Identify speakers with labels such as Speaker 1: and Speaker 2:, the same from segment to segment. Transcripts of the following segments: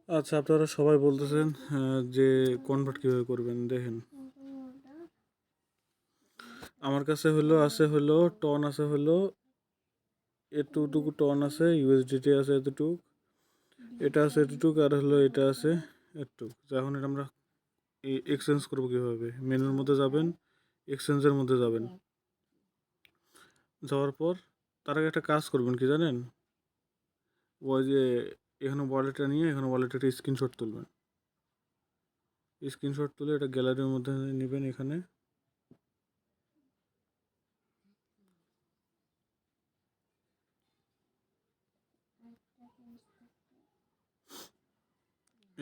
Speaker 1: আচ্ছা, আপনারা সবাই বলতেছেন যে কনভার্ট কীভাবে করবেন। দেখেন, আমার কাছে আছে টন আছে এতটুকু টন আছে, ইউএসডিটি আছে এতটুক, এটা আছে এতটুক, আর এটা আছে এতটুক। এখন এটা আমরা এক্সচেঞ্জ করবো কীভাবে? মেনুর মধ্যে যাবেন, এক্সচেঞ্জের মধ্যে যাবেন, যাওয়ার পর তার আগে একটা কাজ করবেন কি জানেন? ওই যে এখানে ওয়ালেটটা নিয়ে এখানে ওয়ালেটে একটা স্ক্রিনশট তুলবেন। স্ক্রিনশট তুলে এটা গ্যালারির মধ্যে নেবেন। এখানে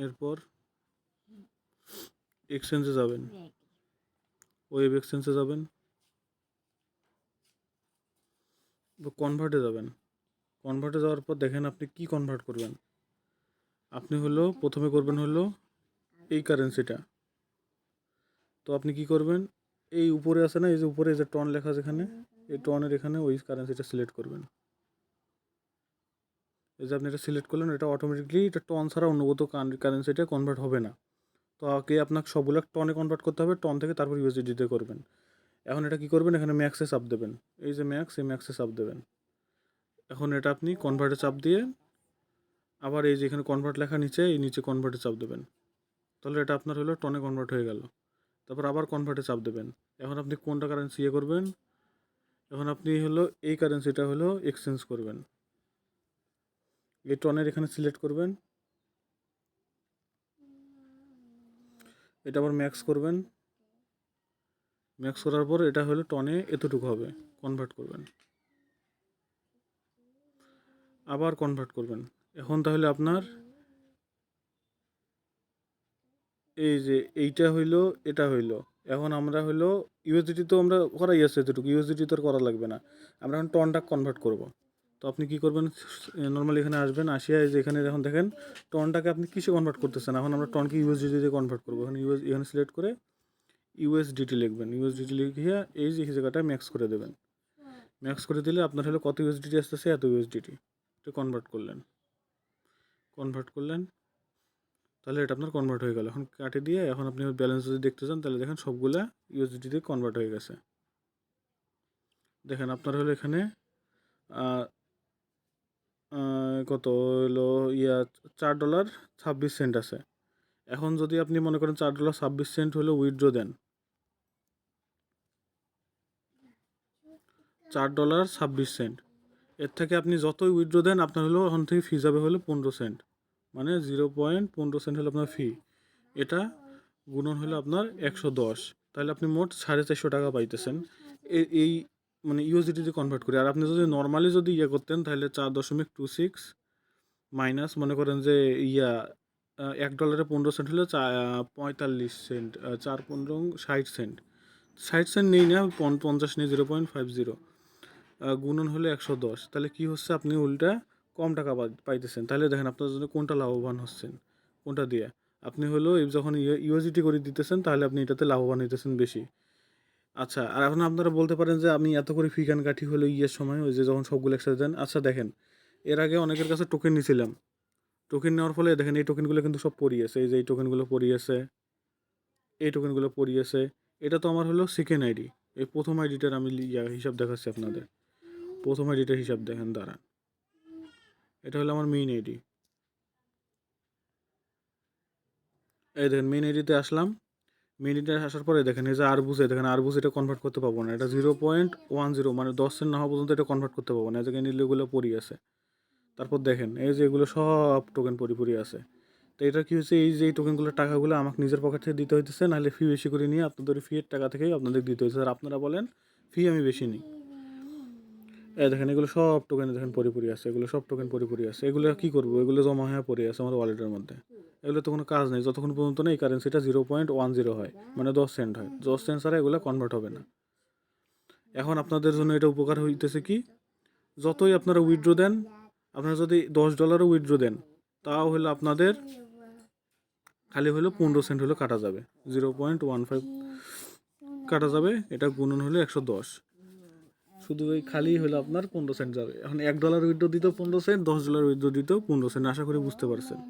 Speaker 1: এরপর এক্সচেঞ্জে যাবেন, ওয়েব এক্সচেঞ্জে যাবেন, কনভার্টে যাবেন। কনভার্টে যাওয়ার পর দেখেন আপনি কি কনভার্ট করবেন। আপনি প্রথমে করবেন এই কারেন্সিটা। তো আপনি কি করবেন, এই উপরে আছে না, এই যে উপরে যে টন লেখা আছে এখানে, এই টনের এখানে ওই কারেন্সিটা সিলেক্ট করবেন। এই যে আপনি এটা সিলেক্ট করলেন, এটা অটোমেটিকলি এটা টন ছাড়া অন্য কোথাও কারেন্সিটা কনভার্ট হবে না। তো আগে আপনাকে সবগুলো টনে কনভার্ট করতে হবে, টন থেকে তারপর ইউএসডিতে করবেন। এখন এটা কি করবেন, এখানে ম্যাক্সে চাপ দেবেন, এই যে এই ম্যাক্সে চাপ দেবেন। এখন এটা আপনি কনভার্টে চাপ দিয়ে আবার এই যে এখানে কনভার্ট লেখা নিচে, এই নিচে কনভার্টে চাপ দেবেন। তাহলে এটা আপনার টনে কনভার্ট হয়ে গেল। তারপর আবার কনভার্টে চাপ দেবেন। এখন আপনি কোনটা কারেন্সি করবেন, এখন আপনি এই কারেন্সিটা এক্সচেঞ্জ করবেন। এই টনের এখানে সিলেক্ট করবেন, এটা আবার ম্যাক্স করবেন। ম্যাক্স করার পর এটা টনে এতটুকু হবে, কনভার্ট করবেন, আবার কনভার্ট করবেন। এখন তাহলে আপনার এই যে এইটা এটা এখন আমরা ইউএসডিটি তো আমরা করাই আছে এতটুকু, ইউএসডিটি তো আর করা লাগবে না। আমরা এখন টনটা কনভার্ট করব। তো আপনি কি করবেন, নর্মালি এখানে আসবেন, আসিয়া এই যে এখানে যখন দেখেন টনটাকে আপনি কিসে কনভার্ট করতেছেন, এখন আমরা টনকে ইউএসডিটিতে কনভার্ট করবো। এখানে সিলেক্ট করে ইউএসডিটি লিখবেন। ইউএসডিটি লিখিয়া এই যে জায়গাটা ম্যাক্স করে দেবেন। ম্যাক্স করে দিলে আপনার কত ইউএসডিটি আসতেছে, এত ইউএসডিটি কনভার্ট করলেন। তাহলে এটা আপনার কনভার্ট হয়ে গেল। এখন কাটে দিয়ে এখন আপনি ব্যালেন্স যদি দেখতে চান তাহলে দেখেন সবগুলা ইউএসডিটিতে কনভার্ট হয়ে গেছে। দেখেন আপনার এখানে কত $4.26 আছে। এখন যদি আপনি মনে করেন $4.26 উইথড্র দেন, $4.26, এর থেকে আপনি যতই উইথড্র দেন আপনার ওখান থেকে ফি যাবে 15 সেন্ট, মানে 0.15 সেন্ট আপনার ফি। এটা গুণন আপনার 110, তাহলে আপনি মোট 450 টাকা পাইতেছেন এই মানে ইউএসডিটিতে কনভার্ট করে। আর আপনি যদি নর্মালি যদি করতেন তাহলে 4.26 মাইনাস মনে করেন যে $1 15 সেন্ট হলে 45 সেন্ট, 4 15 60 সেন্ট, 60 সেন্ট নেই না, 50 নেই, 0.50 গুণন 110। তাহলে কি হচ্ছে, আপনি উল্টা কম টাকা পাইতেছেন। তাহলে দেখেন আপনার জন্য কোনটা লাভবান হচ্ছেন, কোনটা দিয়ে আপনি যখন ইউএসডিটি করে দিতেছেন তাহলে আপনি এটাতে লাভবান হইতেছেন বেশি। আচ্ছা, আর এখন আপনারা বলতে পারেন যে আমি এত করে ফি কেন কাঠি সময় ওই যে যখন সবগুলো একসাথে দেন। আচ্ছা দেখেন, এর আগে অনেকের কাছে টোকেন নিয়েছিলাম, টোকেন নেওয়ার ফলে দেখেন এই টোকেনগুলো কিন্তু সব পড়িয়েছে, এই যে এই টোকেনগুলো পড়িয়েছে, এই টোকেনগুলো পড়িয়েছে। এটা তো আমার সেকেন্ড আইডি। এই প্রথম আইডিটার আমি হিসাব দেখাচ্ছি আপনাদের। প্রথম আইডিটার হিসাব দেখেন, দাঁড়ান, এটা আমার মেইন আইডি। এই দেখেন মেইন আইডিতে আসলাম। মেইন আইডিতে আসার পরে দেখেন এই যে দেখেন এটা কনভার্ট করতে পারবো না, এটা 0.10, মানে 10 সেন্ট না হওয়া পর্যন্ত এটা কনভার্ট করতে পারবো না। এই জায়গায় এগুলো পড়ি আছে। তারপর দেখেন এই যে এগুলো সব টোকেন পরি আছে। তো এটা কি হচ্ছে, এই যে এই টোকেনগুলোর টাকাগুলো আমাকে নিজের পকেট থেকে দিতে হইতেছে, নাহলে ফি বেশি করে নিয়ে আপনাদের ফিয়ের টাকা থেকেই আপনাদের দিতে হইতেছে। আর আপনারা বলেন ফি আমি বেশি নিই। এই দেখেন এগুলো সব টোকেন দেখেন পরি আছে, এগুলো সব টোকেন পরি আছে। এগুলো কি করবো, এগুলো জমা হয়ে পড়ে আছে আমার ওয়ালেটের মধ্যে। এগুলো তো কোনো কাজ নেই যতক্ষণ পর্যন্ত না এই কারেন্সিটা 0.10 হয়, মানে 10 সেন্ট হয়। 10 সেন্ট ছাড়া এগুলো কনভার্ট হবে না। এখন আপনাদের জন্য এটা উপকার হইতেছে কি, যতই আপনারা উইথড্র দেন, আপনারা যদি $10 উইথড্র দেন, তাও আপনাদের খালি 15 সেন্ট কাটা যাবে, 0.15 কাটা যাবে। এটা গুণন 110। শুধু ওই খালি হলো আপনার 15 সেন্ট যাবে। এখন $1 উইথড্র দিতেও 15 সেন্ট, $10 উইথড্র দিতেও 15 সেন্ট। আশা করি বুঝতে পারছেন।